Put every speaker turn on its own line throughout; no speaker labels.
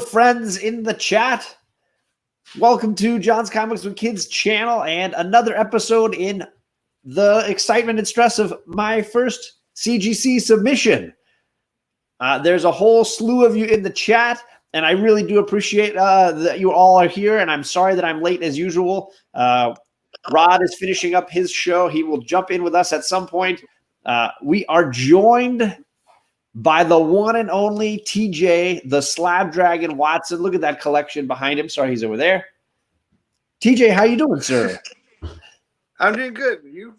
Friends in the chat, welcome to John's Comics with Kids channel and another episode in the excitement and stress of my first CGC submission. There's a whole slew of you in the chat, and I really do appreciate that you all are here, and I'm sorry that I'm late as usual. Rod is finishing up his show. He will jump in with us at some point. We are joined by the one and only TJ, the Slab Dragon Watson. Look at that collection behind him. Sorry, he's over there. TJ, how you doing, sir?
I'm doing good. You?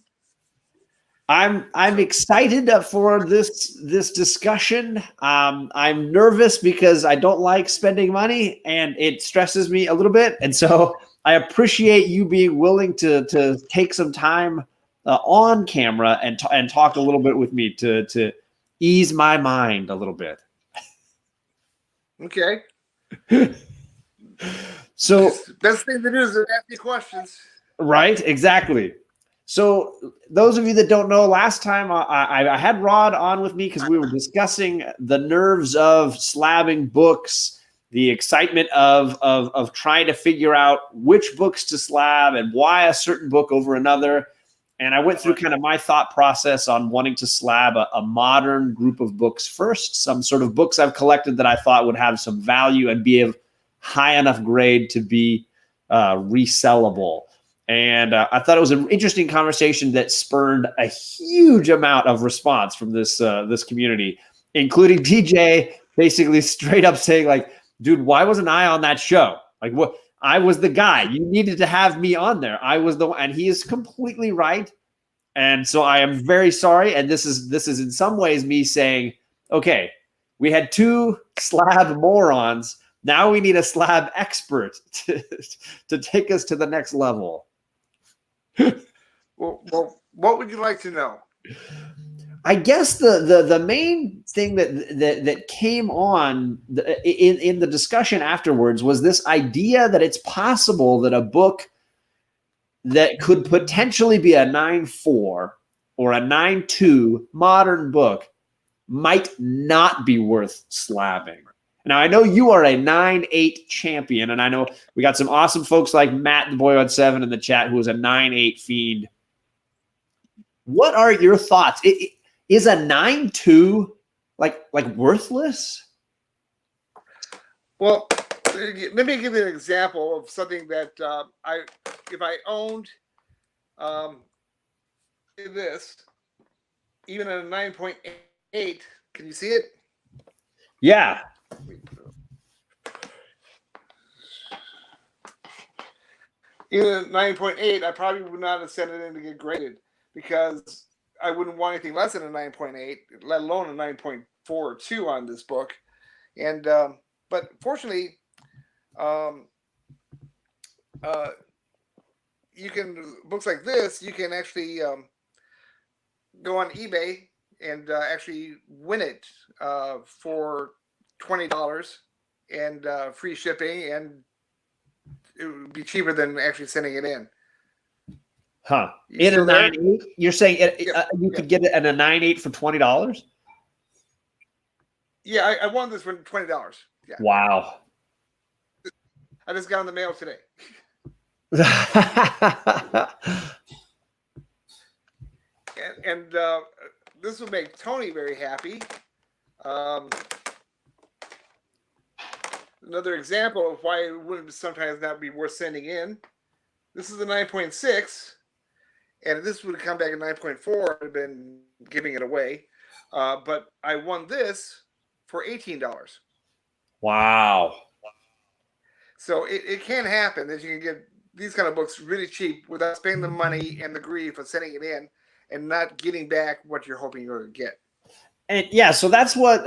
I'm excited for this discussion. I'm nervous because I don't like spending money and it stresses me a little bit. And so I appreciate you being willing to take some time on camera and talk a little bit with me to ease my mind a little bit.
Okay.
So
best thing to do is ask me questions.
Right, exactly. So those of you that don't know, last time I had Rod on with me because we were discussing the nerves of slabbing books, the excitement of trying to figure out which books to slab and why a certain book over another. And I went through kind of my thought process on wanting to slab a modern group of books first, some sort of books I've collected that I thought would have some value and be of high enough grade to be resellable. And I thought it was an interesting conversation that spurned a huge amount of response from this community, including DJ basically straight up saying, like, dude, why wasn't I on that show? Like, what? I was the guy. You needed to have me on there. I was the one, and he is completely right. And so I am very sorry. And this is in some ways me saying, okay, we had two slab morons. Now we need a slab expert to take us to the next level.
Well, what would you like to know?
I guess the main thing that came on in the discussion afterwards was this idea that it's possible that a book that could potentially be a 9.4 or a 9.2 modern book might not be worth slabbing. Now, I know you are a 9.8 champion, and I know we got some awesome folks like Matt, the boy on 7 in the chat, who is a 9.8 fiend. What are your thoughts? Is a 9.2 like worthless?
Well, let me give you an example of something that if I owned this, even at a 9.8, can you see it?
Yeah.
Even at 9.8, I probably would not have sent it in to get graded because I wouldn't want anything less than a 9.8, let alone a 9.4 or 2 on this book. And but fortunately, you can books like this. You can actually go on eBay and actually win it for $20 and free shipping, and it would be cheaper than actually sending it in.
Huh. In a 9.8? You're saying you could get it at a 9.8 for $20?
Yeah, I won this for $20. Yeah.
Wow.
I just got in the mail today. and this will make Tony very happy. Another example of why it wouldn't sometimes not be worth sending in. This is a 9.6. And if this would have come back at 9.4, I'd have been giving it away. But I won this for $18.
Wow.
So it can happen that you can get these kind of books really cheap without spending the money and the grief of sending it in and not getting back what you're hoping you're going to get.
And yeah, so that's what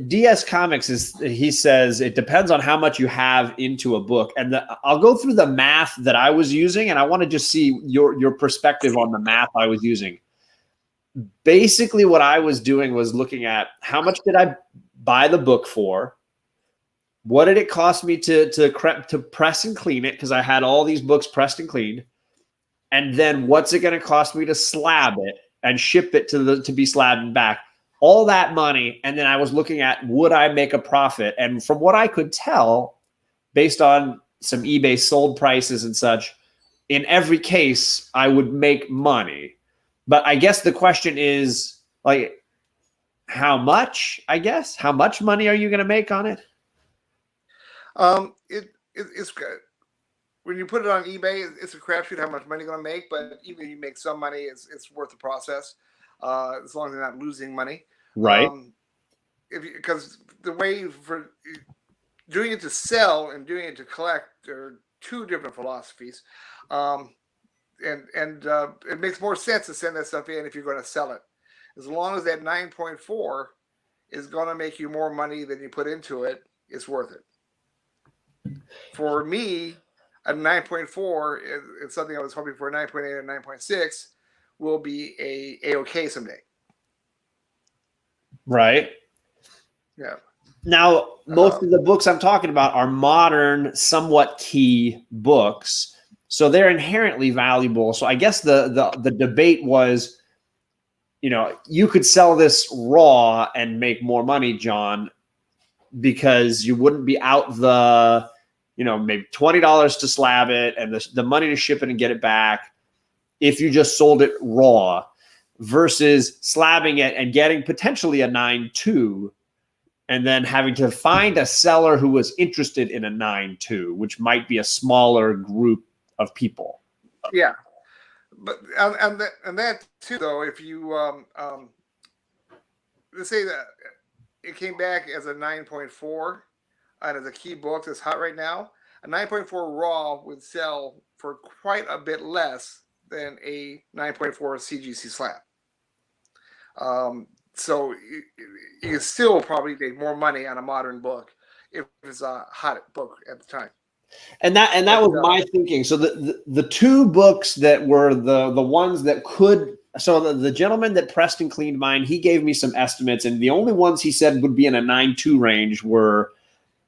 DS Comics is. He says it depends on how much you have into a book. And I'll go through the math that I was using, and I want to just see your perspective on the math I was using. Basically, what I was doing was looking at how much did I buy the book for? What did it cost me to press and clean it? Because I had all these books pressed and cleaned. And then what's it going to cost me to slab it and ship it to be slabbed and back? all that money, and then I was looking at, would I make a profit? And from what I could tell, based on some eBay sold prices and such, in every case, I would make money. But I guess the question is, like, how much? I guess how much money are you going to make on it?
It's good. When you put it on eBay, it's a crapshoot how much money you're going to make. But even if you make some money, it's worth the process, as long as you're not losing money.
Right.
Because the way for doing it to sell and doing it to collect are two different philosophies. And it makes more sense to send that stuff in if you're going to sell it. As long as that 9.4 is going to make you more money than you put into it, it's worth it. For me, a 9.4 is something I was hoping for. A 9.8 or 9.6 will be a-okay someday.
Right.
Yeah.
Now, most of the books I'm talking about are modern, somewhat key books, so they're inherently valuable. So I guess the debate was, you know, you could sell this raw and make more money, John, because you wouldn't be out the, you know, maybe $20 to slab it and the money to ship it and get it back if you just sold it raw, versus slabbing it and getting potentially a 9.2 and then having to find a seller who was interested in a 9.2, which might be a smaller group of people.
Yeah. But and that too, though, if you let's say that it came back as a 9.4 and as a key book that's hot right now, a 9.4 raw would sell for quite a bit less than a 9.4 CGC slab. So you still probably make more money on a modern book if it's a hot book at the time.
And that was my thinking. So the two books that were the ones that could, so the gentleman that pressed and cleaned mine, he gave me some estimates, and the only ones he said would be in a 9.2 range were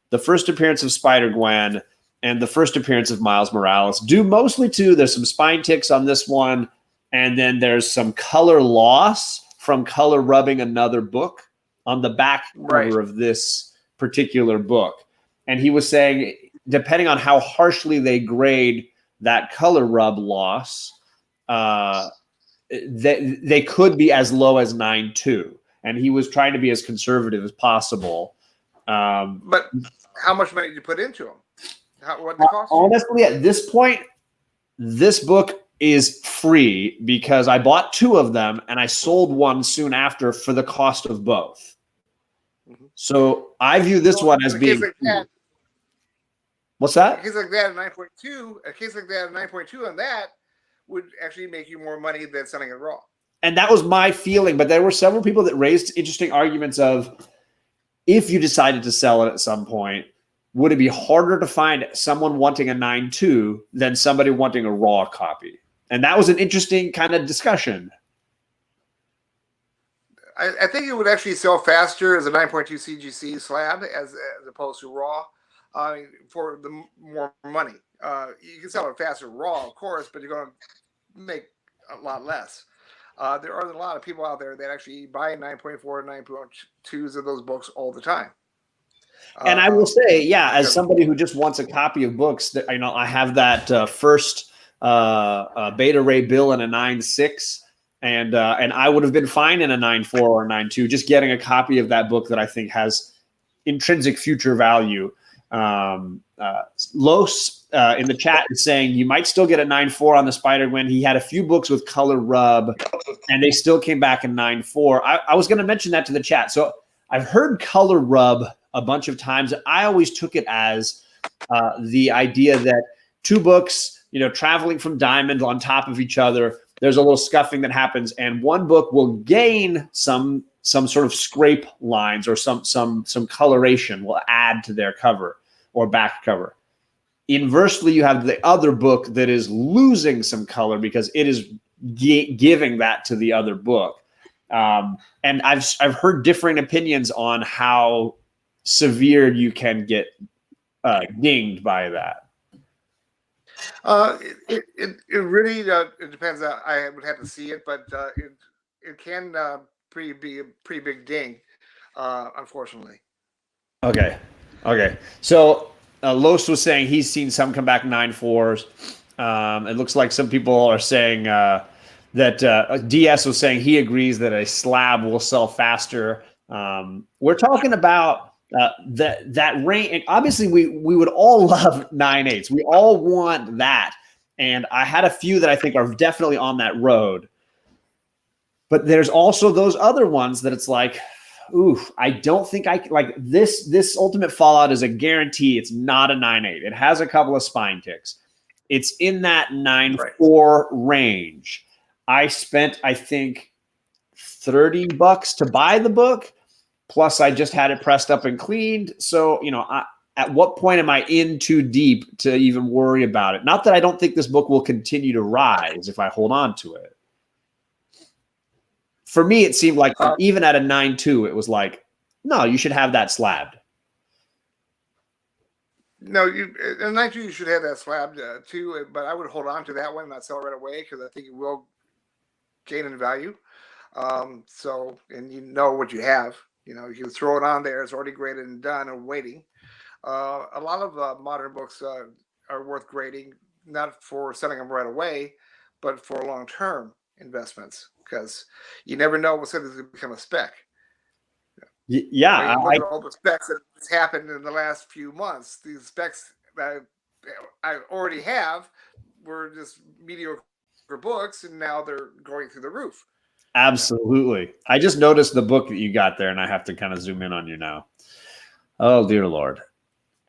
the first appearance of Spider-Gwen and the first appearance of Miles Morales, due mostly to, there's some spine ticks on this one, and then there's some color loss from color rubbing another book on the back cover of this particular book. And he was saying, depending on how harshly they grade that color rub loss, they could be as low as 9.2. And he was trying to be as conservative as possible.
But how much money did you put into them? What did it cost?
Honestly, at this point, this book is free because I bought two of them and I sold one soon after for the cost of both. Mm-hmm. So I view this one as being. What's that?
A case like that, 9.2. A case like that, 9.2 on that would actually make you more money than selling it raw.
And that was my feeling, but there were several people that raised interesting arguments of, if you decided to sell it at some point, would it be harder to find someone wanting a 9.2 than somebody wanting a raw copy? And that was an interesting kind of discussion.
I think it would actually sell faster as a 9.2 CGC slab as opposed to raw, for the more money. You can sell it faster raw, of course, but you're going to make a lot less. There are a lot of people out there that actually buy 9.4 and 9.2s of those books all the time.
And I will say, yeah, as somebody who just wants a copy of books, that I have that first Beta Ray Bill in a 9.6, and I would have been fine in a 9.4 or 9.2, just getting a copy of that book that I think has intrinsic future value. Los in the chat is saying you might still get a 9.4 on the Spider-Gwen. He had a few books with color rub, and they still came back in 9.4. I was going to mention that to the chat. So I've heard color rub a bunch of times. I always took it as the idea that two books, traveling from Diamond on top of each other, there's a little scuffing that happens, and one book will gain some sort of scrape lines or some coloration will add to their cover or back cover. Inversely, you have the other book that is losing some color because it is giving that to the other book. And I've heard differing opinions on how severe you can get dinged by that.
It really it depends. I would have to see it, but it can pretty big ding, unfortunately.
Okay. So Los was saying he's seen some come back 9.4s. It looks like some people are saying that DS was saying he agrees that a slab will sell faster. We're talking about that range, and obviously we would all love 9.8s. We all want that, and I had a few that I think are definitely on that road. But there's also those other ones that it's like, oof, I don't think I like this. This Ultimate Fallout is a guarantee. It's not a 9.8. It has a couple of spine kicks. It's in that 9.4 range. I spent, I think, $30 to buy the book. Plus, I just had it pressed up and cleaned. So, at what point am I in too deep to even worry about it? Not that I don't think this book will continue to rise if I hold on to it. For me, it seemed like even at a 9.2, it was like, no, you should have that slabbed.
No, in 9.2 you should have that slabbed too, but I would hold on to that one and not sell it right away because I think it will gain in value. So, and you know what you have. You can throw it on there. It's already graded and done and waiting. A lot of modern books are worth grading, not for selling them right away, but for long-term investments, because you never know what's going to become a spec.
Yeah,
look at all the specs that has happened in the last few months. These specs that I already have were just mediocre books, and now they're going through the roof.
Absolutely. I just noticed the book that you got there, and I have to kind of zoom in on you now. Oh, dear Lord.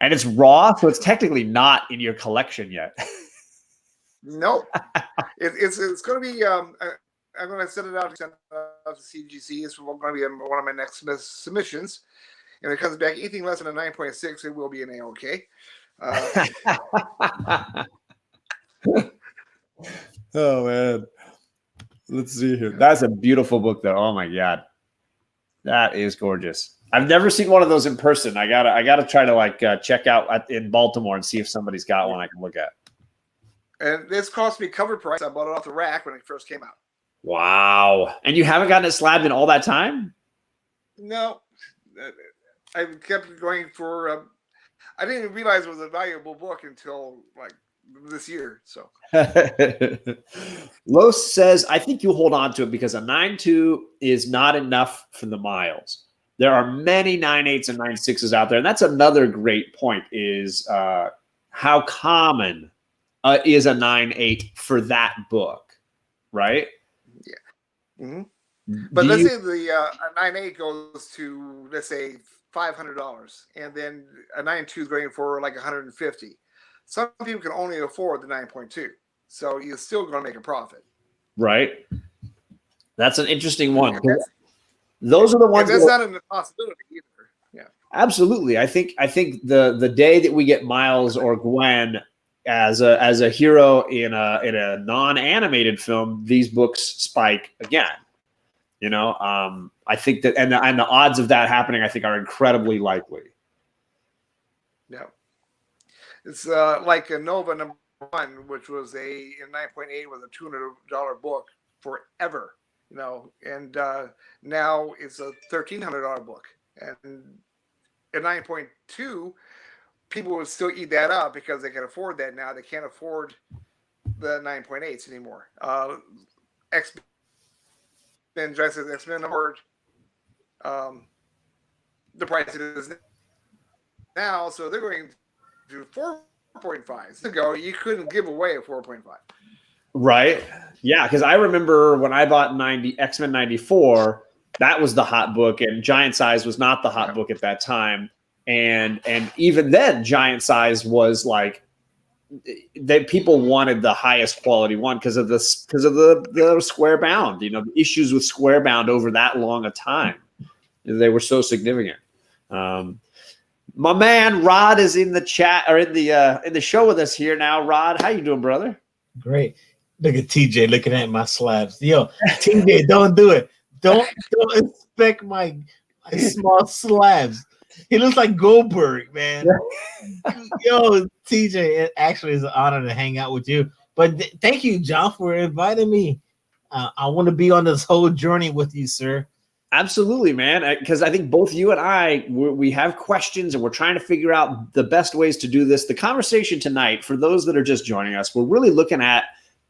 And it's raw, so it's technically not in your collection yet.
No. It's going to be, I'm going to send it out to CGC. It's going to be one of my next submissions. And if it comes back anything less than a 9.6, it will be an A-OK.
Oh, man. Let's see here. That's a beautiful book, though. Oh my God, that is gorgeous. I've never seen one of those in person. I gotta try to check out in Baltimore and see if somebody's got one I can look at.
And this cost me cover price. I bought it off the rack when it first came out.
Wow! And you haven't gotten it slabbed in all that time?
No, I kept going for. I didn't even realize it was a valuable book until this year. So
Los says, I think you'll hold on to it because a 9.2 is not enough for the miles. There are many 9.8s and 9.6s out there. And that's another great point is how common is a 9.8 for that book, right?
Yeah. Mm-hmm. But let's say the a 9.8 goes to, let's say, $500, and then a 9.2 is going for like $150. Some people can only afford the 9.2, so you're still going to make a profit.
Right. That's an interesting one. Those are the ones.
That's not a possibility either. Yeah.
Absolutely. I think the day that we get Miles or Gwen as a hero in a non-animated film, these books spike again. I think that and the odds of that happening, I think, are incredibly likely.
Yeah. It's like a Nova #1, which was a 9.8 was a $200 book forever, and now it's a $1,300 book. And a 9.2, people would still eat that up because they can afford that now. They can't afford the 9.8s anymore. X-Men dresses X-Men award the price it is now, so they're going to 4.5s ago. You couldn't give away a 4.5.
Right. Yeah, because I remember when I bought X-Men 94, that was the hot book, and Giant Size was not the hot book at that time. And even then, Giant Size was like that. People wanted the highest quality one because of the square bound. The issues with square bound over that long a time, they were so significant. My man Rod is in the chat or in the show with us here now. Rod, how you doing, brother?
Great. Look at TJ looking at my slabs. Yo, TJ, don't do it. Don't inspect my small slabs. He looks like Goldberg, man. Yo, TJ, it actually is an honor to hang out with you. But thank you, John, for inviting me. I want to be on this whole journey with you, sir.
Absolutely, man. Because I think both you and we have questions, and we're trying to figure out the best ways to do this. The conversation tonight, for those that are just joining us, we're really looking at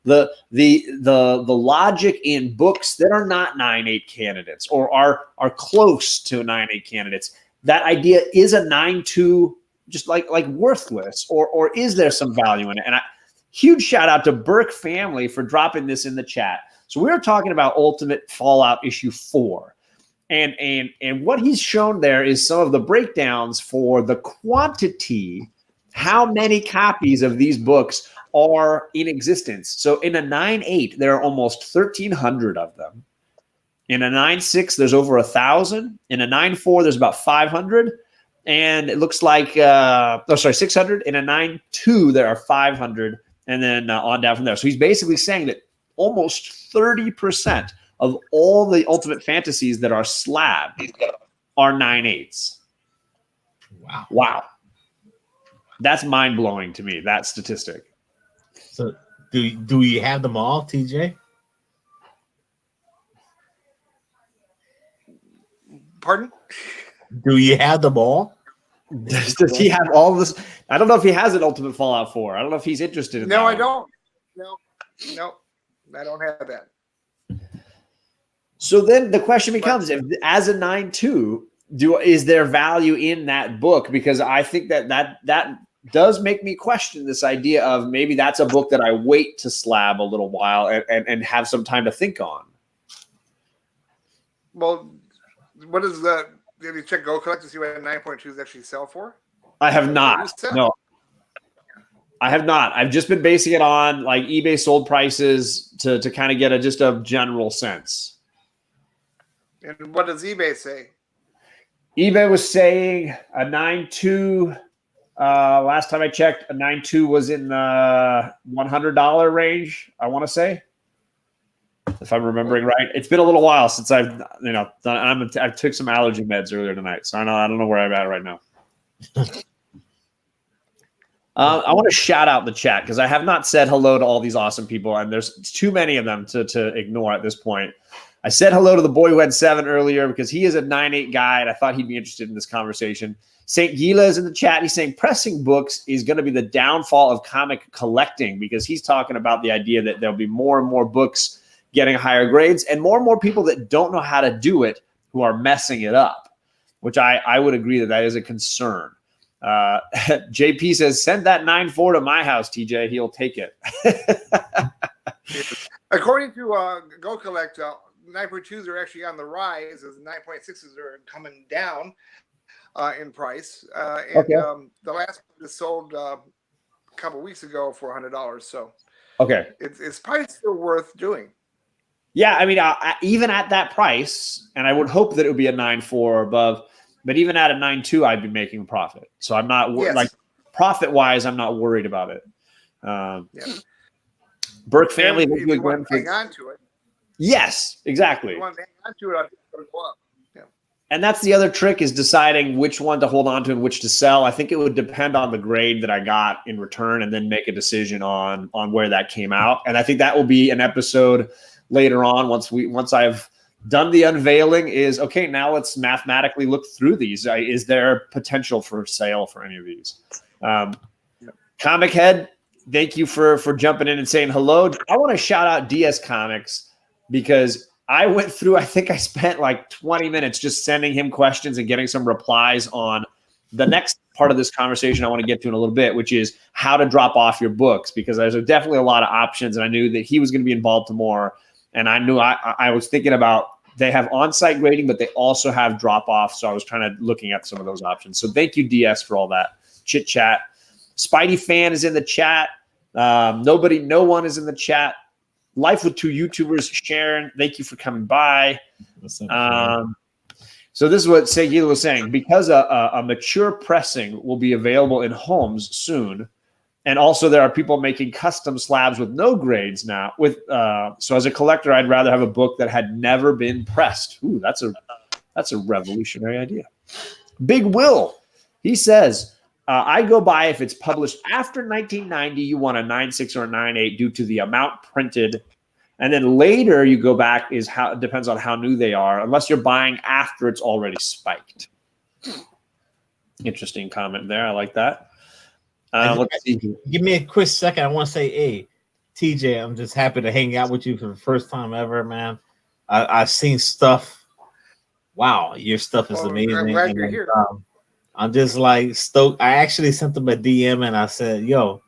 the logic in books that are not 9.8 candidates or are close to 9.8 candidates. That idea, is a 9.2 just like worthless, or is there some value in it? And huge shout out to Burke family for dropping this in the chat. So we were talking about Ultimate Fallout issue 4. And what he's shown there is some of the breakdowns for the quantity, how many copies of these books are in existence. So in a 9.8, there are almost 1,300 of them. In a 9.6, there's over 1,000. In a 9.4, there's about 500. And it looks like, 600. In a 9.2, there are 500. And then on down from there. So he's basically saying that almost 30% of all the Ultimate Fantasies that are slabbed are 9.8s. Wow. That's mind-blowing to me, that statistic.
So do we have them all, TJ?
Pardon?
Do you have them all?
Does he have all this? I don't know if he has an Ultimate Fallout 4. I don't know if he's interested in that.
No, I don't. No, I don't have that.
So then the question becomes, if, as a 9.2, is there value in that book? Because I think that does make me question this idea of maybe that's a book that I wait to slab a little while and have some time to think on.
Well, what is the? Did you check Go Collect to see what 9.2s actually sell for?
I have not. No, I have not. I've just been basing it on like eBay sold prices to kind of get just a general sense.
And what does eBay say?
eBay was saying a 9.2. Last time I checked, a 9.2 was in the $100 range, I want to say, if I'm remembering right. It's been a little while since I've done. I took some allergy meds earlier tonight, so I don't know where I'm at right now. I want to shout out the chat because I have not said hello to all these awesome people, and there's too many of them to ignore at this point. I said hello to the boy who had 7 earlier because he is a 9.8 guy, and I thought he'd be interested in this conversation. St. Gila is in the chat. He's saying pressing books is going to be the downfall of comic collecting, because he's talking about the idea that there'll be more and more books getting higher grades and more people that don't know how to do it who are messing it up, which I would agree that is a concern. JP says, send that 9.4 to my house, TJ. He'll take it.
According to Go Collect, 9.2s are actually on the rise as 9.6s are coming down in price. The last one was sold a couple weeks ago for $100. So
okay,
it's probably still worth doing.
Yeah, I mean, even at that price, and I would hope that it would be a 9.4 or above, but even at a 9.2, I'd be making a profit. So I'm not like profit-wise, I'm not worried about it. Burke family,
if you want to hang on to it.
Yes, exactly.
If you want to hang on to it, I think it's going to go up. Yeah.
And that's the other trick, is deciding which one to hold on to and which to sell. I think it would depend on the grade that I got in return, and then make a decision on where that came out. And I think that will be an episode later on once I've done the unveiling. Is okay, now let's mathematically look through these. Is there potential for sale for any of these? Comic Head, thank you for jumping in and saying hello. I want to shout out DS Comics, because I went through, I think I spent like 20 minutes just sending him questions and getting some replies on the next part of this conversation I want to get to in a little bit, which is how to drop off your books, because there's definitely a lot of options, and I knew that he was going to be involved more. And I knew I was thinking about, they have on-site grading, but they also have drop-off. So I was looking at some of those options. So thank you, DS, for all that chit chat. Spidey Fan is in the chat. No one is in the chat. Life with Two YouTubers, Sharon, thank you for coming by. So this is what Segila was saying. Because a mature pressing will be available in homes soon, and also there are people making custom slabs with no grades now. So as a collector, I'd rather have a book that had never been pressed. Ooh, that's a revolutionary idea. Big Will, he says, I go by if it's published after 1990, you want a 9.6 or a 9.8 due to the amount printed And then later you go back is how it depends on how new they are, unless you're buying after it's already spiked. Interesting comment there. I like that. Let's see.
Give me a quick second. I want to say, hey, TJ, I'm just happy to hang out with you for the first time ever, man. I've seen stuff. Wow, your stuff is amazing.
I'm glad you're here.
I'm just like stoked. I actually sent them a DM and I said, yo,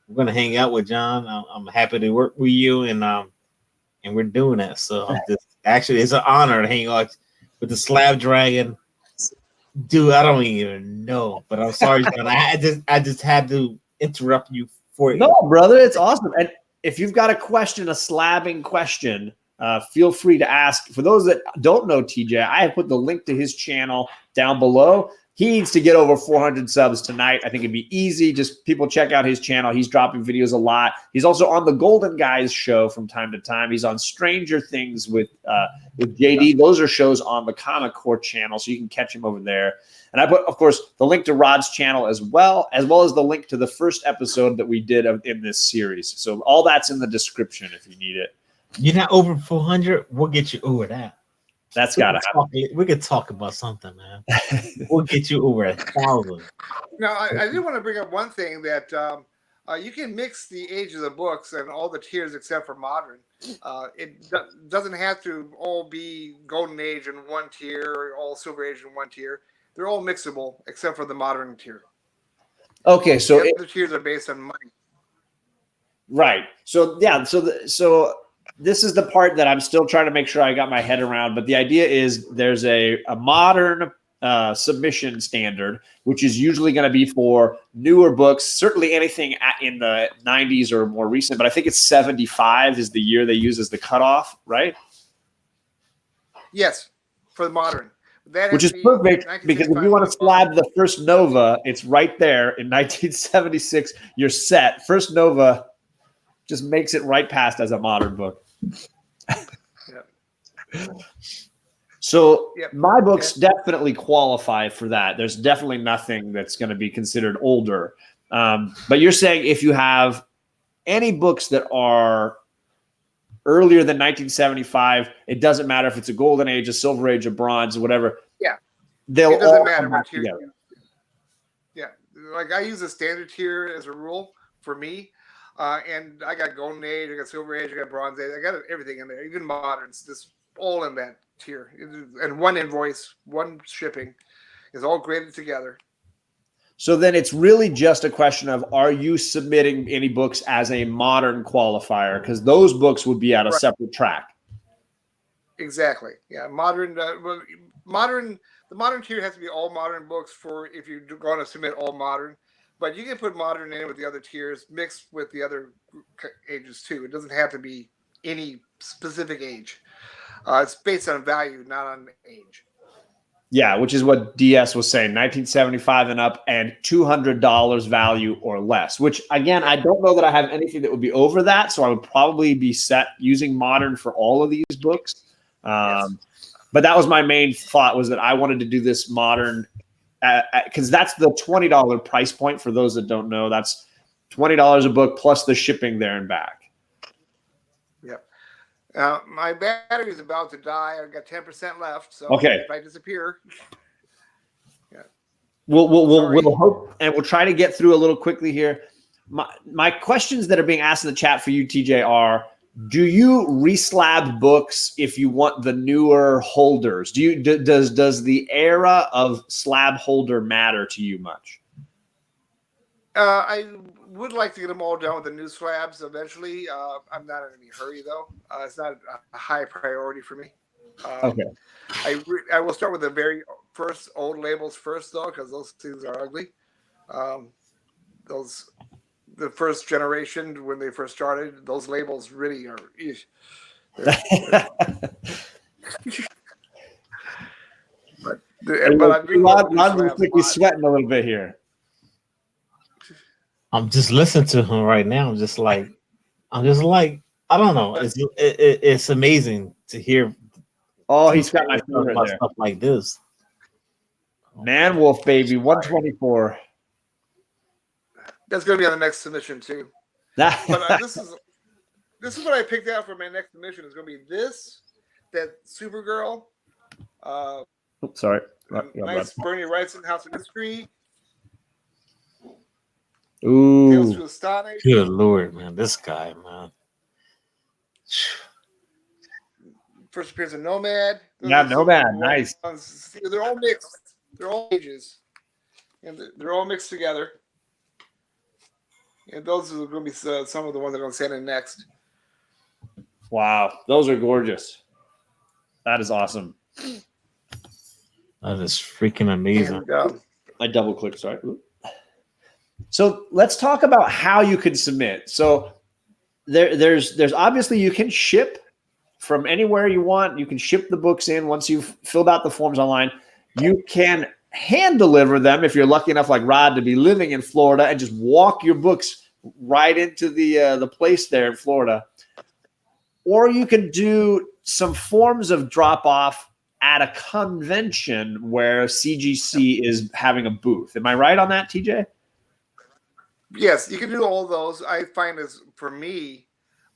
we're gonna hang out with John. I'm happy to work with you, and we're doing that. So I'm just actually, it's an honor to hang out with the Slab Dragon. Dude, I don't even know, but I'm sorry, John. I just had to interrupt you for
No, brother, it's awesome. And if you've got a question, a slabbing question, feel free to ask. For those that don't know TJ, I have put the link to his channel down below. He needs to get over 400 subs tonight. I think it'd be easy. Just people check out his channel. He's dropping videos a lot. He's also on the Golden Guys show from time to time. He's on Stranger Things with JD. Those are shows on the Comic Core channel, so you can catch him over there. And I put, of course, the link to Rod's channel as well as the link to the first episode that we did in this series. So all that's in the description if you need it.
You're not over 400. We'll get you over that.
That's got to happen.
We could talk about something, man. We'll get you over 1,000.
Now, I do want to bring up one thing that you can mix the age of the books and all the tiers except for modern. It doesn't have to all be Golden Age in one tier or all Silver Age in one tier. They're all mixable except for the modern tier.
Okay, so
the other tiers are based on money.
Right. So yeah. So this is the part that I'm still trying to make sure I got my head around. But the idea is there's a modern submission standard, which is usually going to be for newer books, certainly anything in the 90s or more recent. But I think it's 75 is the year they use as the cutoff, right?
Yes, for the modern.
Which is perfect because if you want to slab the first Nova, it's right there in 1976. You're set. First Nova just makes it right past as a modern book. So my books definitely qualify for that. There's definitely nothing that's going to be considered older. But you're saying if you have any books that are earlier than 1975, it doesn't matter if it's a golden age, a silver age, a bronze, whatever.
Yeah.
They'll
it doesn't
all
matter
come
what
back
tier.
together.
Yeah. Like I use a standard tier as a rule for me. And I got golden age, I got silver age, I got bronze age, I got everything in there, even moderns, just all in that tier. And one invoice, one shipping is all graded together.
So then it's really just a question of, are you submitting any books as a modern qualifier? Because those books would be at a separate track.
Exactly. Yeah. Modern, the modern tier has to be all modern books for if you're going to submit all modern. But you can put modern in with the other tiers, mixed with the other ages too. It doesn't have to be any specific age. It's based on value, not on age.
Yeah, which is what DS was saying, 1975 and up and $200 value or less, which, again, I don't know that I have anything that would be over that, so I would probably be set using modern for all of these books. But that was my main thought, was that I wanted to do this modern because that's the $20 price point for those that don't know. That's $20 a book plus the shipping there and back.
My battery is about to die. I've got 10% left. So if I disappear,
we'll hope, and we'll try to get through a little quickly here. My questions that are being asked in the chat for you, TJ, are: do you reslab books if you want the newer holders? Does the era of slab holder matter to you much?
I would like to get them all done with the new slabs eventually. I'm not in any hurry though. It's not a high priority for me.
Okay.
I will start with the very first old labels first though, because those things are ugly. The first generation when they first started, those labels really are. But
Ron looks like he's sweating a little bit here.
I'm just listening to him right now. I'm just like, I don't know. It's amazing to hear.
Oh, he's got my favorite there.
Stuff like this.
Man Wolf, baby, 124.
That's going to be on the next submission too. But this is what I picked out for my next submission. It's going to be this, that Supergirl,
Oops, sorry.
nice Bernie Wrightson House of Mystery, Tales
Ooh.
to Astonish.
Good Lord, man. This guy, man.
First appearance of Nomad.
Yeah, Nomad. Nice.
They're all mixed. They're all ages. And they're all mixed together. And those are going to be some of the ones I'm going to send in next.
Wow. Those are gorgeous. That is awesome.
That is freaking amazing.
And,
I double clicked. Sorry. So let's talk about how you can submit. So there's obviously you can ship from anywhere you want. You can ship the books in once you've filled out the forms online. You can hand deliver them if you're lucky enough, like Rod, to be living in Florida and just walk your books right into the place there in Florida. Or you can do some forms of drop off at a convention where CGC is having a booth. Am I right on that, TJ?
yes, you can do all those. I find as for me,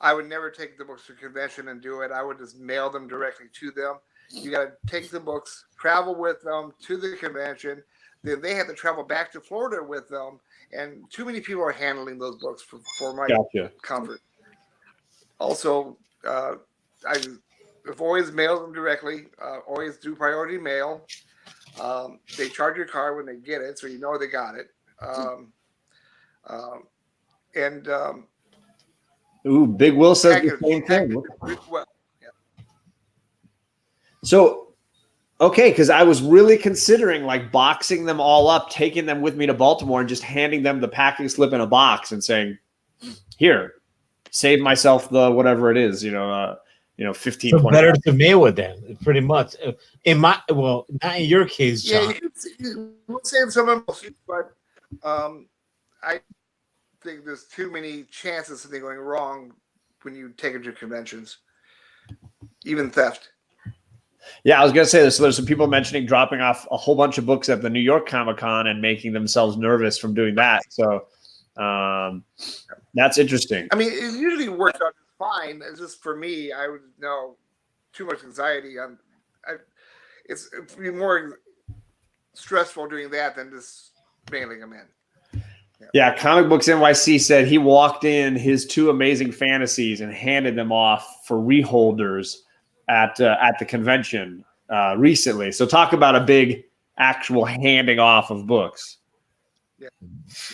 I would never take the books to a convention and do it. I would just mail them directly to them. You got to take the books, travel with them to the convention. Then they have to travel back to Florida with them. And too many people are handling those books for my comfort. Also, I've always mailed them directly. Always do priority mail. They charge your card when they get it, so you know they got it.
Ooh, Big Will says the same thing.
Well, yeah.
So, okay, because I was really considering like boxing them all up, taking them with me to Baltimore, and just handing them the packing slip in a box and saying, "Here, save myself the whatever it is, 15,
So
20
better to mail with them, pretty much. Not in your case, John.
Yeah, you can save some of them, but I think there's too many chances of something going wrong when you take it to conventions, even theft.
Yeah, I was gonna say this. So there's some people mentioning dropping off a whole bunch of books at the New York Comic Con and making themselves nervous from doing that. So that's interesting.
I mean, it usually works out fine. It's just for me, I would know too much anxiety. It's be more stressful doing that than just mailing them in.
Yeah, Comic Books NYC said he walked in his 2 Amazing Fantasies and handed them off for reholders at the convention recently. So talk about a big actual handing off of books.
Yeah.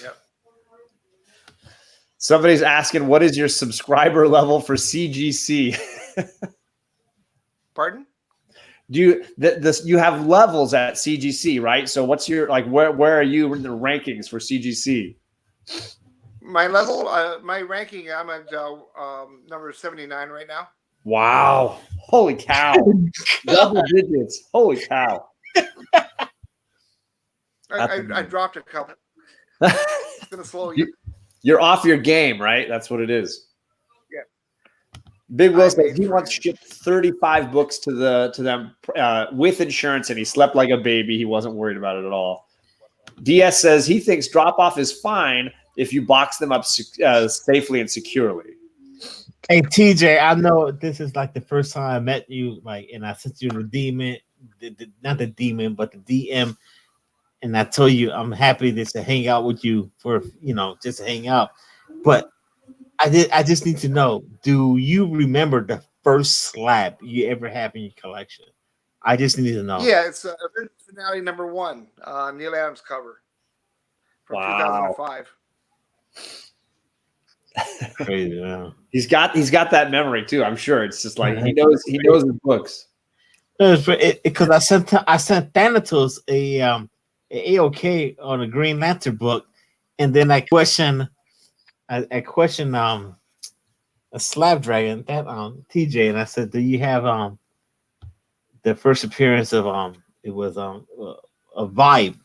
Yeah.
Somebody's asking, what is your subscriber level for CGC?
Pardon?
Do you you have levels at CGC, right? So what's your where are you in the rankings for CGC?
My level, my ranking, I'm at number 79 right now.
Wow. Holy cow. Double digits. Holy cow.
I dropped a couple. It's been a slow year.
You're off your game, right? That's what it is.
Yeah.
Big Will says he once shipped 35 books to them with insurance, and he slept like a baby. He wasn't worried about it at all. DS says he thinks drop-off is fine if you box them up safely and securely.
Hey, TJ, I know this is like the first time I met you, and I sent you the demon, not the demon, but the DM, and I told you I'm happy to hang out with you for, just to hang out. But I just need to know, do you remember the first slab you ever have in your collection? I just need to know.
Yeah, it's Avengers Finale #1, Neil Adams cover from 2005.
Crazy, man.
He's got that memory too. I'm sure it's just like he knows his books.
Because I sent Thanatos a AOK on a Green Lantern book, and then I questioned a Slab Dragon that TJ, and I said, do you have the first appearance of it was a Vibe.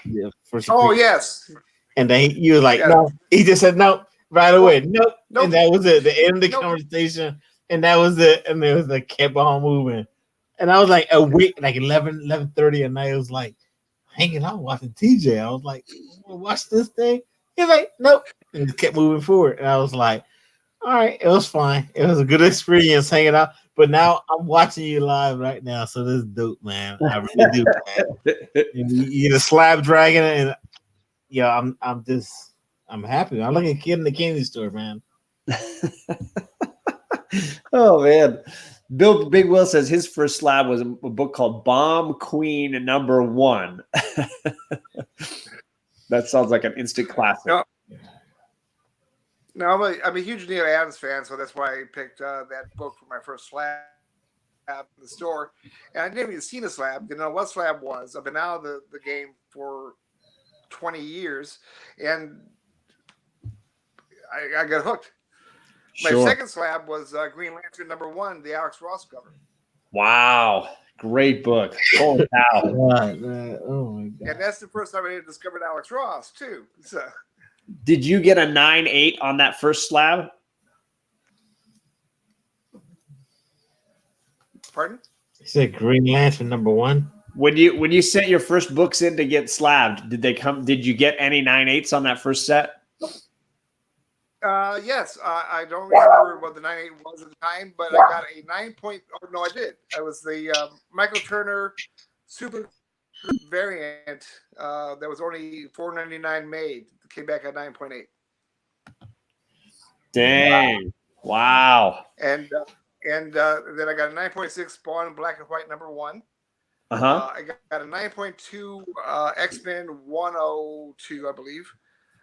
Yes.
And then you were like, no. He just said no right away. Nope. And that was it. The end of the conversation. And that was it. And it was like kept on moving. And I was like a week, like 11:30 at night. I was like hanging out watching TJ. I was like, watch this thing. He's like, nope. And just kept moving forward. And I was like, All right, it was fine. It was a good experience hanging out. But now I'm watching you live right now, so this is dope, man. I really do, man. You're the slab dragon, and yeah, I'm happy. I'm like a kid in the candy store, man.
Oh man. Big Will says his first slab was a book called Bomb Queen #1. That sounds like an instant classic.
No, I'm a huge Neil Adams fan, so that's why I picked that book for my first slab in the store. And I'd never even seen a slab, didn't know what slab was. I've been out of the game for 20 years, and I got hooked. My second slab was Green Lantern #1, the Alex Ross cover.
Wow. Great book. Holy cow.
Oh my God.
And that's the first time I discovered Alex Ross, too. So,
did you get a 9/8 on that first slab?
pardon?
You said Green Lantern #1?
When you sent your first books in to get slabbed, did you get any 9/8s on that first set?
Yes, I don't remember what the 9/8 was at the time, but I got a 9 point. Oh, no, I did. I was the Michael Turner Super variant that was only $4.99 made. It came back at 9.8.
Dang! Wow!
And then I got a 9.6 Spawn Black and White #1. I got a 9.2 X-Men 102, I believe.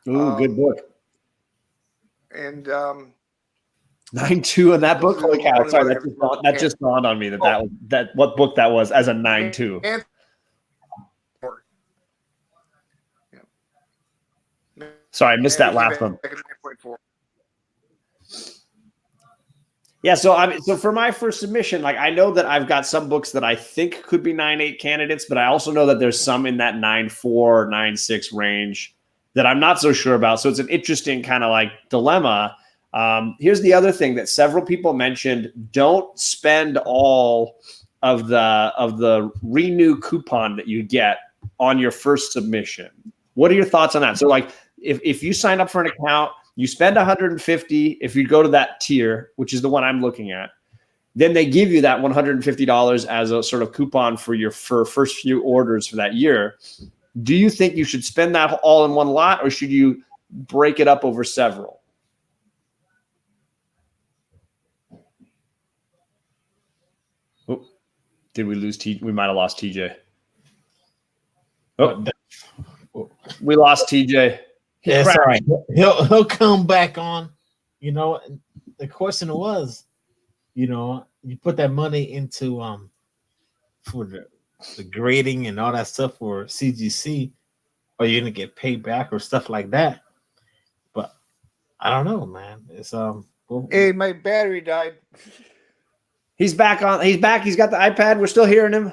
Ooh, good book.
And
9.2 on that book. Holy cow! Sorry, that just dawned on me that what book that was as a 9.2. Sorry, I missed that last one. Yeah, so for my first submission, like I know that I've got some books that I think could be 9.8 candidates, but I also know that there's some in that 9.4, 9.6 range that I'm not so sure about. So it's an interesting kind of like dilemma. Here's the other thing that several people mentioned: don't spend all of the renew coupon that you get on your first submission. What are your thoughts on that? So like if you sign up for an account, you spend $150 if you go to that tier, which is the one I'm looking at, then they give you that $150 as a sort of coupon for first few orders for that year. Do you think you should spend that all in one lot, or should you break it up over several? Oh, did we lose TJ? We might have lost TJ. Oh, we lost TJ.
Yeah, it's all right. He'll come back on. You know, the question was, you know, you put that money into for the grading and all that stuff for CGC, are you gonna get paid back or stuff like that? But I don't know, man. It's
Hey, my battery died.
He's back. He's back. He's got the iPad. We're still hearing him.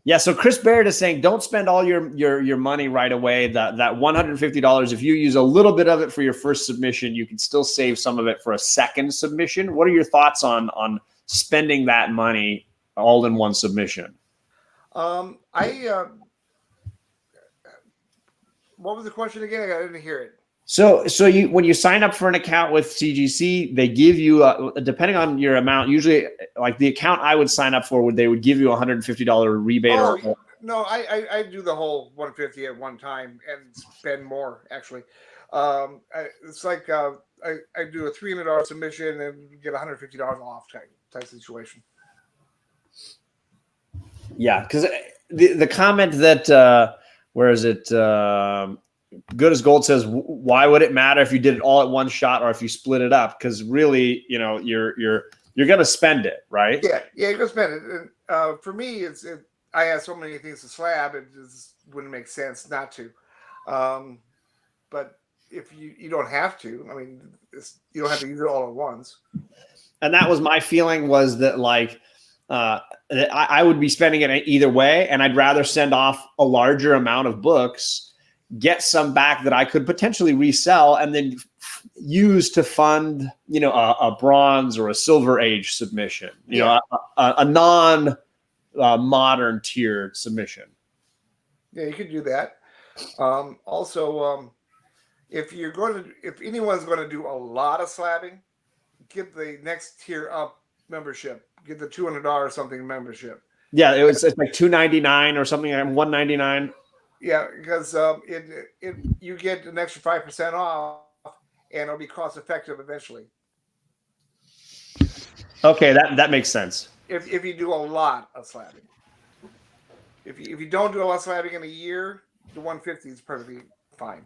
Yeah, so Chris Barrett is saying don't spend all your money right away. That $150, if you use a little bit of it for your first submission, you can still save some of it for a second submission. What are your thoughts on spending that money all in one submission?
What was the question again? I didn't hear it.
So when you sign up for an account with CGC, they give you depending on your amount. Usually, like the account I would sign up for, they would give you $150 rebate.
No, I do the whole $150 at one time and spend more. Actually, it's like I do a $300 submission and get $150 off type situation.
Yeah, because the comment that where is it? Good as Gold says, why would it matter if you did it all at one shot or if you split it up? Because really, you know, you're gonna spend it, right?
Yeah, you're gonna spend it. And, for me, I have so many things to slab, it just wouldn't make sense not to. But if you don't have to, I mean, you don't have to use it all at once.
And that was my feeling, was that like I would be spending it either way, and I'd rather send off a larger amount of books, get some back that I could potentially resell, and then use to fund, you know, a bronze or a silver age submission, you know, a non modern tiered submission.
Yeah, you could do that. Also, if anyone's going to do a lot of slabbing, get the next tier up membership. Get the $200 something membership.
Yeah, it's like $2.99 or something, like $1.99.
Yeah, because you get an extra 5% off, and it'll be cost effective eventually.
Okay, that makes sense.
If you do a lot of slabbing. If you don't do a lot of slabbing in a year, the 150 is perfectly fine.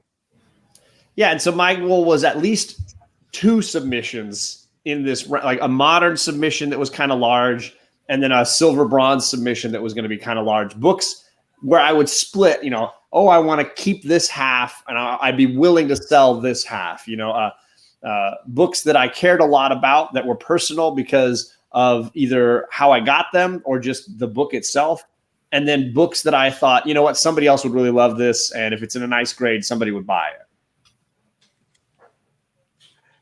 Yeah, and so my goal was at least 2 submissions in this, like a modern submission that was kind of large, and then a silver bronze submission that was going to be kind of large. Books where I would split, I want to keep this half, and I'd be willing to sell this half. Books that I cared a lot about that were personal because of either how I got them or just the book itself. And then books that I thought, somebody else would really love this, and if it's in a nice grade, somebody would buy it.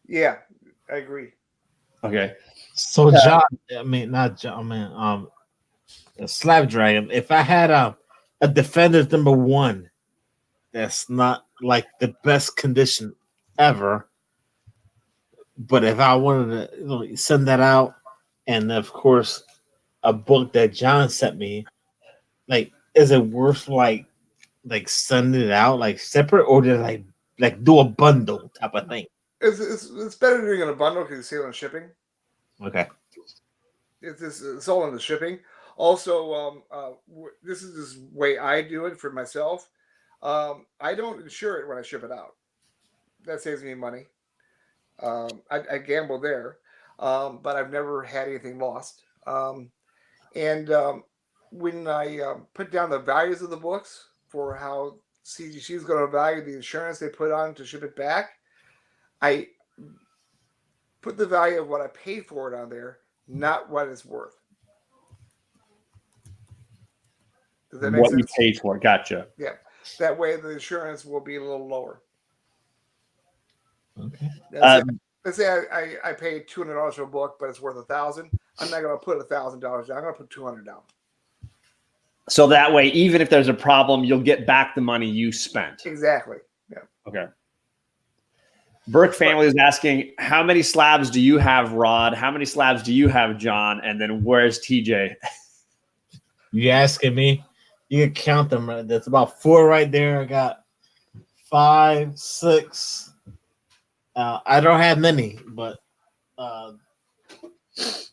Yeah, I agree.
Okay.
So not John, Slab Dragon. If I had a Defenders #1 that's not like the best condition ever, but if I wanted to send that out, and of course a book that John sent me, like, is it worth like sending it out like separate, or did I like do a bundle type of thing?
It's better doing it in a bundle because you save on shipping.
Okay.
It's all in the shipping. Also, this is the way I do it for myself. I don't insure it when I ship it out. That saves me money. I gamble there, but I've never had anything lost. When I put down the values of the books for how CGC is going to value the insurance they put on to ship it back, I put the value of what I paid for it on there, not what it's worth. Does that make
what
sense?
You paid for? Gotcha.
Yeah. That way the insurance will be a little lower.
Okay.
Let's say I paid $200 for a book, but it's worth $1,000. I'm not going to put $1,000 down. I'm going to put $200 down.
So that way, even if there's a problem, you'll get back the money you spent.
Exactly. Yeah.
Okay. Burke family is asking, how many slabs do you have, Rod? How many slabs do you have, John? And then where's TJ?
You asking me? You can count them. Right? That's about 4 right there. I got 5, 6. I don't have many, but this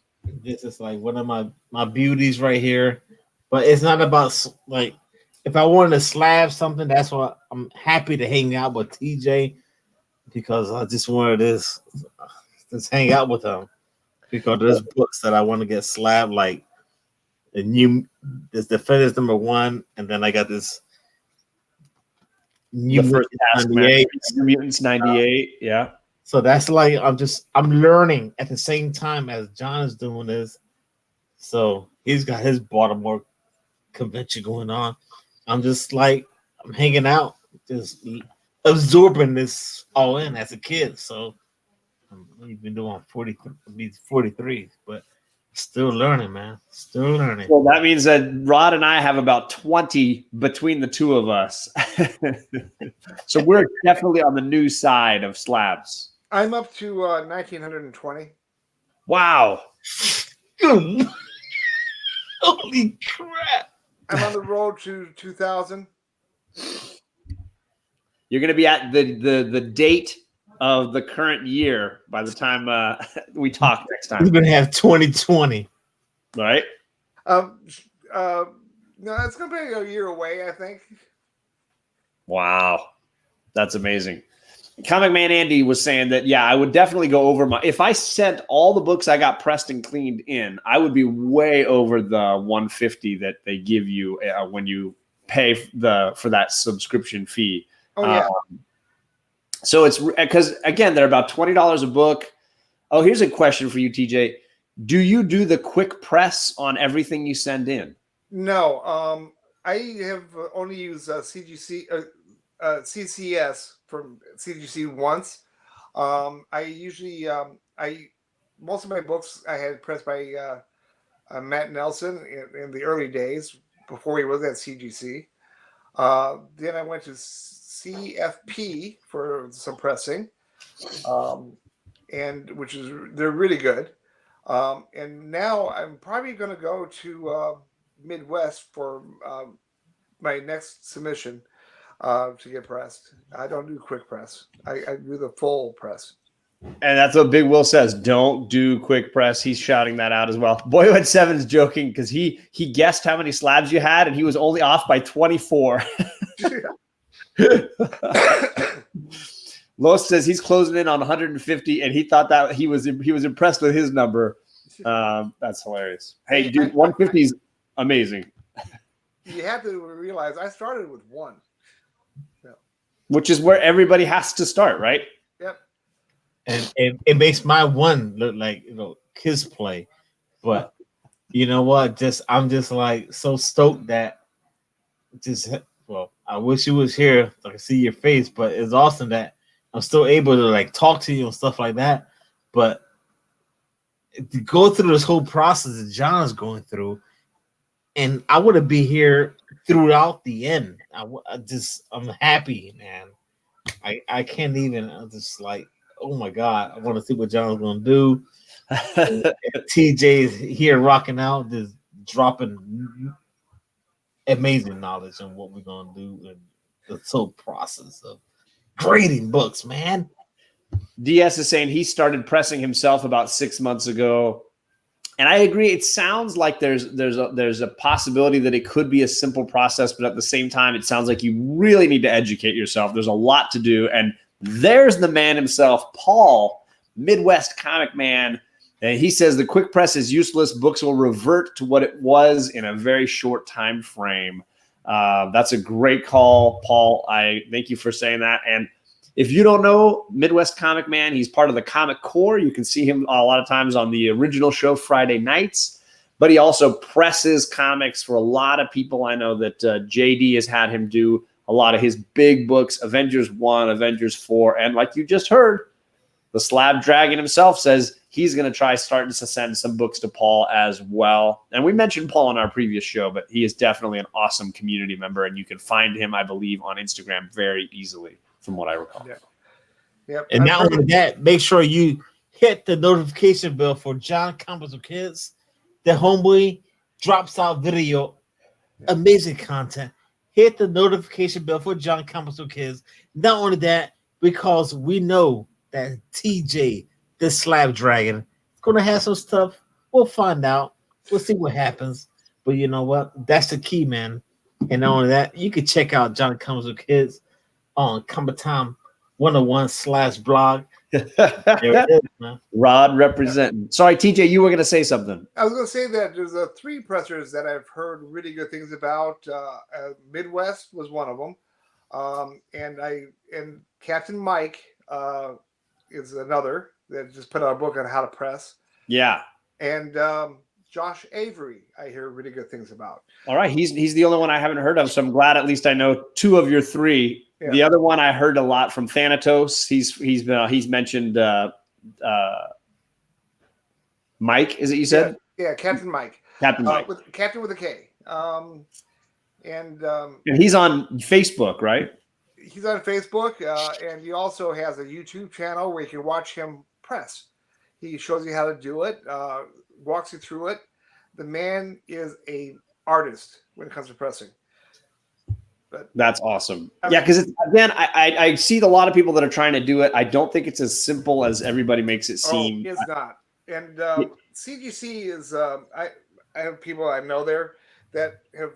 is like one of my beauties right here. But it's not about like, if I wanted to slab something, that's why I'm happy to hang out with TJ, because I just wanted this, just hang out with him, because there's books that I want to get slabbed, like this Defenders #1, and then I got this New
Mutants 98. Yeah.
So that's like, I'm learning at the same time as John is doing this. So he's got his Baltimore convention going on. I'm just like, I'm hanging out, just absorbing this all in as a kid. So I've been doing 43, but still learning, man. Still learning.
Well, that means that Rod and I have about 20 between the two of us. So we're definitely on the new side of slabs.
I'm up to 1,920.
Wow.
Holy crap.
I'm on the road to 2,000.
You're going to be at the date of the current year by the time we talk next time.
We're going to have 2020.
Right?
No, it's going to be a year away, I think.
Wow. That's amazing. Comic Man Andy was saying that, yeah, I would definitely go over if I sent all the books I got pressed and cleaned in, I would be way over the $150 that they give you when you pay for that subscription fee.
Oh, yeah.
So it's because, again, they're about $20 a book. Oh, here's a question for you, TJ. Do you do the quick press on everything you send in?
No. I have only used CCS from CGC once. I usually, most of my books I had pressed by Matt Nelson in the early days before he was at CGC. Then I went to CFP for some pressing. and they're really good. And now I'm probably going to go to Midwest for my next submission to get pressed. I don't do quick press. I do the full press.
And that's what Big Will says. Don't do quick press. He's shouting that out as well. Boyhood 7's joking because he guessed how many slabs you had, and he was only off by 24. Los says he's closing in on 150, and he thought that he was impressed with his number. That's hilarious. Hey, dude, 150 is amazing.
You have to realize I started with 1. Yeah.
Which is where everybody has to start, right?
Yep.
And it makes my 1 look like kids play, but you know what? I'm just like so stoked that I wish you was here so I can see your face, but it's awesome that I'm still able to like talk to you and stuff like that. But to go through this whole process that John is going through, and I want to be here throughout the end. I'm happy, man. I can't even. I'm just like, oh my God, I want to see what John's going to do. and TJ's here rocking out, just dropping amazing knowledge on what we're going to do and the whole process of grading books, man.
DS is saying he started pressing himself about 6 months ago. And I agree. It sounds like there's a possibility that it could be a simple process, but at the same time, it sounds like you really need to educate yourself. There's a lot to do. And there's the man himself, Paul, Midwest Comic Man. And he says the quick press is useless. Books will revert to what it was in a very short time frame. That's a great call, Paul. I thank you for saying that. And if you don't know Midwest Comic Man, he's part of the Comic Core. You can see him a lot of times on the original show Friday nights, but he also presses comics for a lot of people. I know that JD has had him do a lot of his big books, Avengers 1, Avengers 4, and like you just heard, the Slab Dragon himself says he's going to try starting to send some books to Paul as well. And we mentioned Paul in our previous show, but he is definitely an awesome community member, and you can find him, I believe, on Instagram very easily, from what I recall.
Yeah. Yep.
And not only that, make sure you hit the notification bell for John Comics with Kids. The homeboy drops out video, amazing content. Hit the notification bell for John Comics with Kids. Not only that, because we know that TJ, the Slab Dragon, is going to have some stuff. We'll find out. We'll see what happens. But you know what? That's the key, man. And not only that, you can check out John Comics with Kids on Comic Time 101/blog.
Rod representing. Sorry, TJ, you were going to say something.
I was going to say that there's 3 pressers that I've heard really good things about. Midwest was one of them, and Captain Mike is another that just put out a book on how to press.
Yeah,
and Josh Avery, I hear really good things about.
All right, he's the only one I haven't heard of, so I'm glad at least I know 2 of your 3. Yeah. The other one I heard a lot from Thanatos. He's mentioned Mike. Is it you said?
Yeah, Captain Mike.
Captain Mike.
Captain with a K. And
he's on Facebook, right?
He's on Facebook, and he also has a YouTube channel where you can watch him press. He shows you how to do it, walks you through it. The man is an artist when it comes to pressing. But
that's awesome. Yeah, because again, I see a lot of people that are trying to do it. I don't think it's as simple as everybody makes it seem.
It's not. And CGC is I have people I know there that have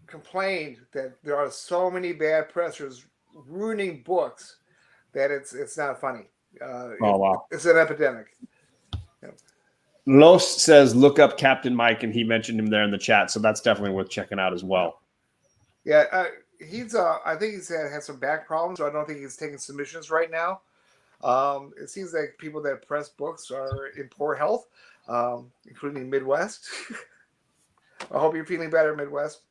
complained that there are so many bad pressers ruining books that it's not funny.
Wow.
It's an epidemic. Yeah.
Los says look up Captain Mike, and he mentioned him there in the chat, so that's definitely worth checking out as well.
Yeah, he's I think he's had some back problems, so I don't think he's taking submissions right now. It seems like people that press books are in poor health, including Midwest. I hope you're feeling better, Midwest.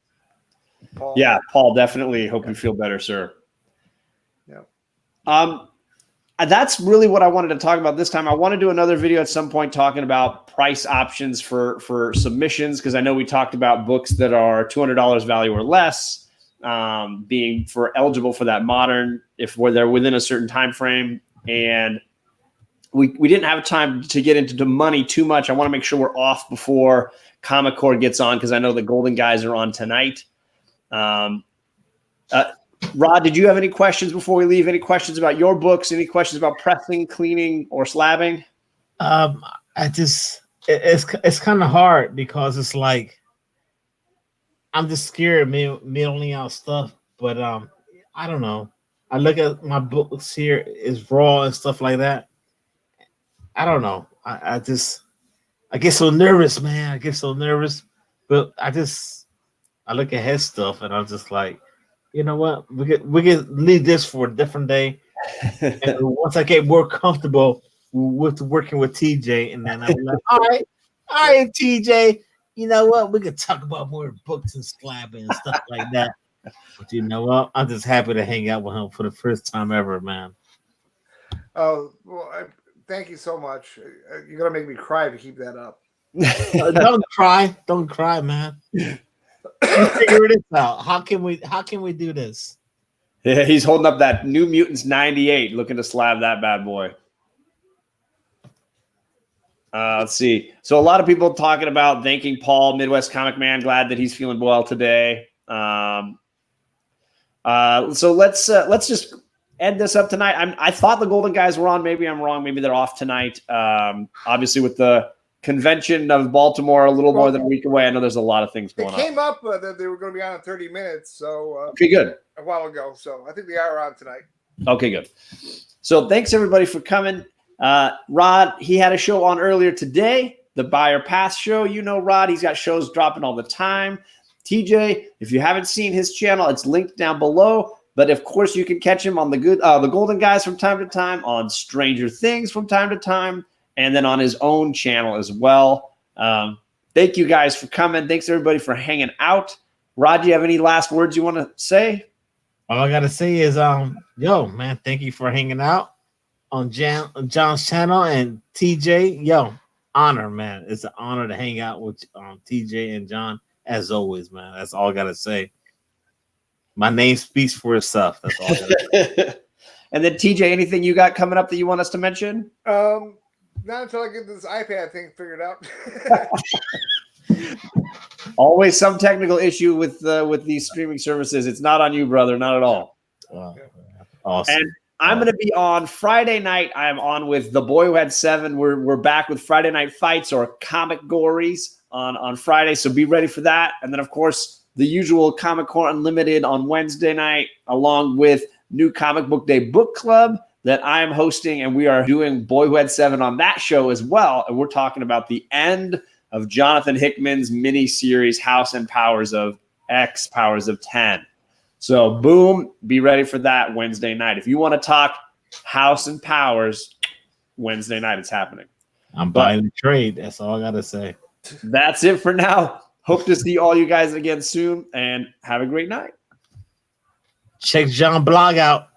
Paul.
Yeah, Paul, definitely hope you feel better, sir.
Yeah.
That's really what I wanted to talk about this time. I want to do another video at some point talking about price options for submissions, because I know we talked about books that are $200 value or less, being eligible for that modern if they're within a certain time frame. And we didn't have time to get into the money too much. I want to make sure we're off before Comic Core gets on, because I know the Golden guys are on tonight. Rod, did you have any questions before we leave? Any questions about your books? Any questions about pressing, cleaning, or slabbing?
It's kind of hard, because it's like I'm just scared of mailing out stuff. But I don't know. I look at my books here, it's raw and stuff like that. I don't know. I get so nervous, man. I get so nervous. But I look at his stuff, and I'm just like, you know what? We could leave this for a different day. And once I get more comfortable with working with TJ, and then I'm like, all right, TJ. You know what? We could talk about more books and slabbing and stuff like that. But you know what? I'm just happy to hang out with him for the first time ever, man.
Oh, well, thank you so much. You're gonna make me cry if you keep that up.
Don't cry, man. You figure this out. How can we do this?
Yeah, he's holding up that New Mutants 98, looking to slab that bad boy. Let's see. So a lot of people talking about thanking Paul, Midwest Comic Man. Glad that he's feeling well today. So let's just end this up tonight. I thought the Golden guys were on. Maybe I'm wrong. Maybe they're off tonight. Obviously, with the convention of Baltimore a little more than a week away, I know there's a lot of things going on.
It came up that they were going to be on in 30 minutes. So
okay, good.
A while ago. So I think they are on tonight.
Okay, good. So thanks everybody for coming. Rod, he had a show on earlier today, the Buyer Pass show. You know Rod, he's got shows dropping all the time. TJ, if you haven't seen his channel, it's linked down below. But of course, you can catch him on the Golden Guys from time to time, on Stranger Things from time to time, and then on his own channel as well. Thank you guys for coming. Thanks everybody for hanging out. Rod, do you have any last words you want to say?
All I gotta say is, yo, man, thank you for hanging out on John's channel, and TJ, yo, honor, man. It's an honor to hang out with TJ and John, as always, man. That's all I gotta say. My name speaks for itself. That's all I gotta say.
And then TJ, anything you got coming up that you want us to mention?
Not until I get this iPad thing figured out.
Always some technical issue with these streaming services. It's not on you, brother. Not at all.
Awesome.
And I'm going to be on Friday night. I am on with The Boy Who Had Seven. We're back with Friday Night Fights, or Comic Gories, on Friday. So be ready for that. And then, of course, the usual Comic Core Unlimited on Wednesday night, along with New Comic Book Day Book Club that I am hosting. And we are doing Boy Who Had Seven on that show as well. And we're talking about the end of Jonathan Hickman's mini-series House and Powers of X, Powers of 10. So, boom, be ready for that Wednesday night. If you want to talk House and Powers, Wednesday night, it's happening.
I'm buying the trade. That's all I got to say.
That's it for now. Hope to see all you guys again soon, and have a great night.
Check John blog out.